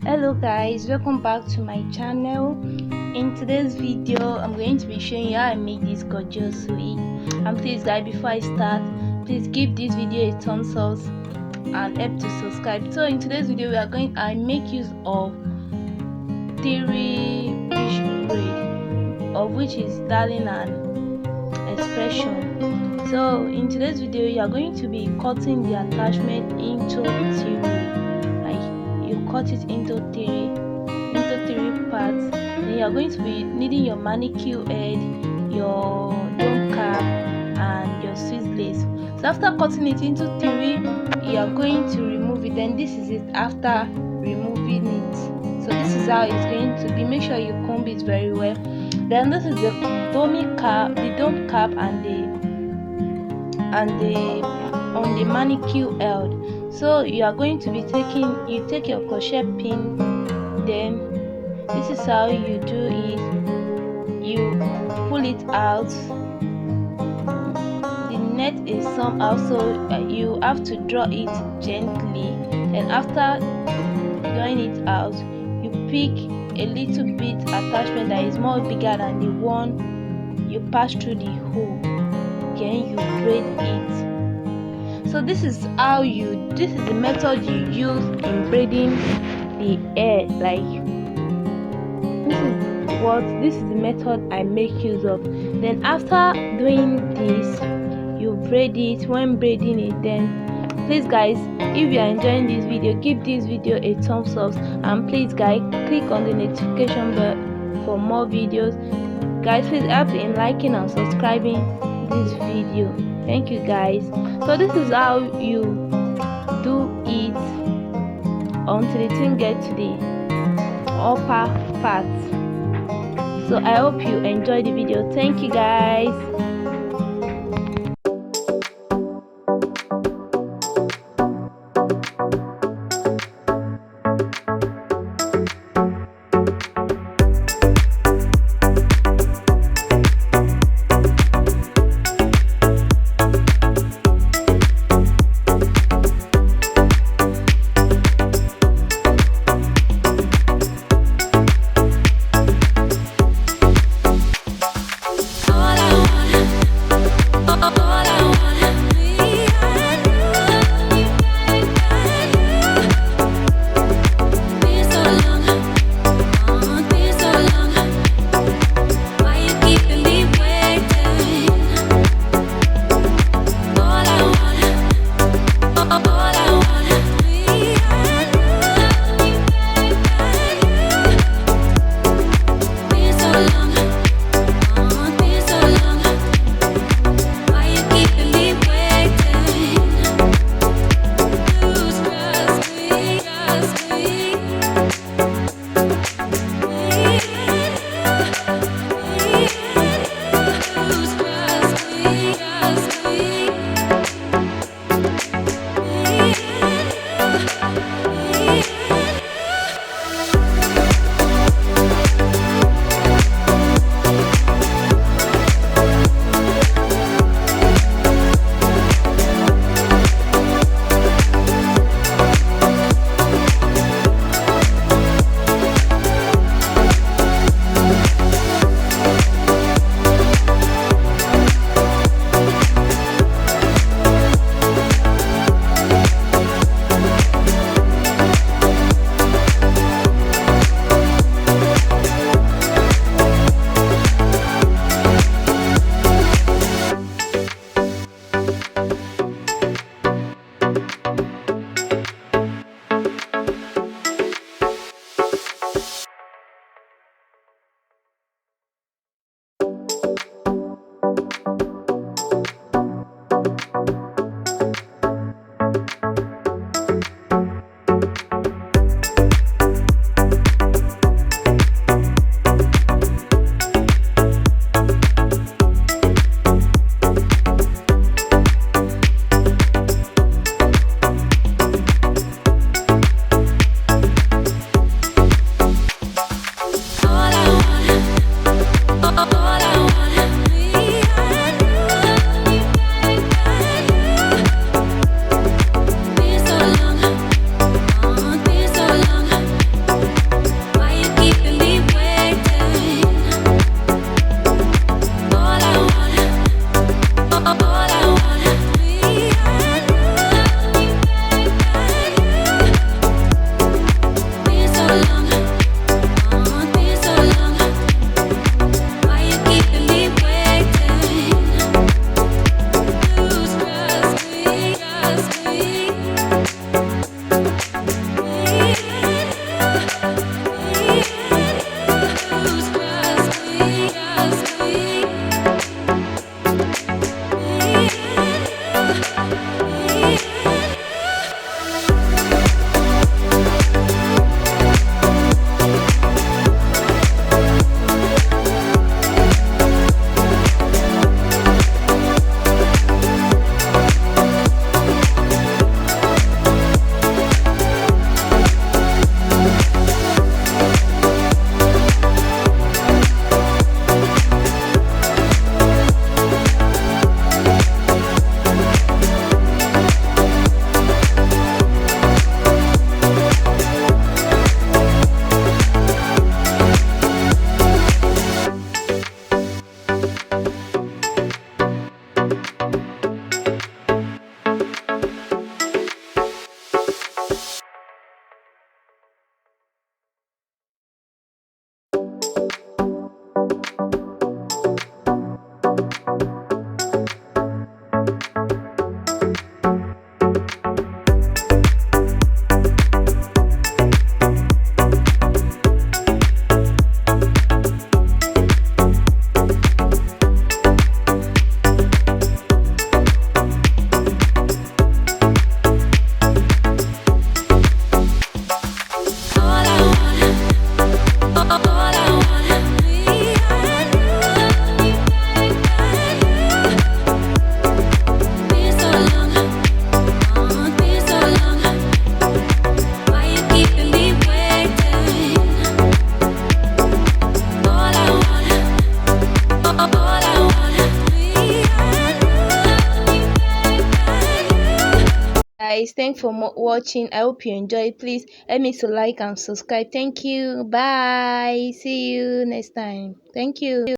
Hello guys, welcome back to my channel. In today's video I'm going to be showing you how I make this gorgeous wig. And please guys, before I start, please give this video a thumbs up and help to subscribe. So in today's video I make use of 3-piece braid, of which is darling and expression. So in today's video you are going to be cutting the attachment into 3. You cut it into three parts. Then you are going to be needing your manique head, your dome cap, and your Swiss lace. So after cutting it into 3, you are going to remove it. Then this is it after removing it. So this is how it's going to be. Make sure you comb it very well. Then this is the dome cap, and the manique head. So you are going to be you take your crochet pin, then this is how you do it. You pull it out. The net is somehow, so you have to draw it gently, and after drawing it out, you pick a little bit attachment that is more bigger than the one you pass through the hole, then you braid it. So this is the method you use in braiding the hair. This is the method I make use of. Then after doing this, you braid it. When braiding it, then please guys, if you are enjoying this video, give this video a thumbs up, and please guys, click on the notification bell for more videos. Guys, please help in liking and subscribing this video. Thank you guys. So this is how you do it until the thing gets to the upper part. So I hope you enjoy the video. Thank you guys. All I wanna guys, thanks for watching. I hope you enjoyed. Please help me to like and subscribe. Thank you. Bye. See you next time. Thank you.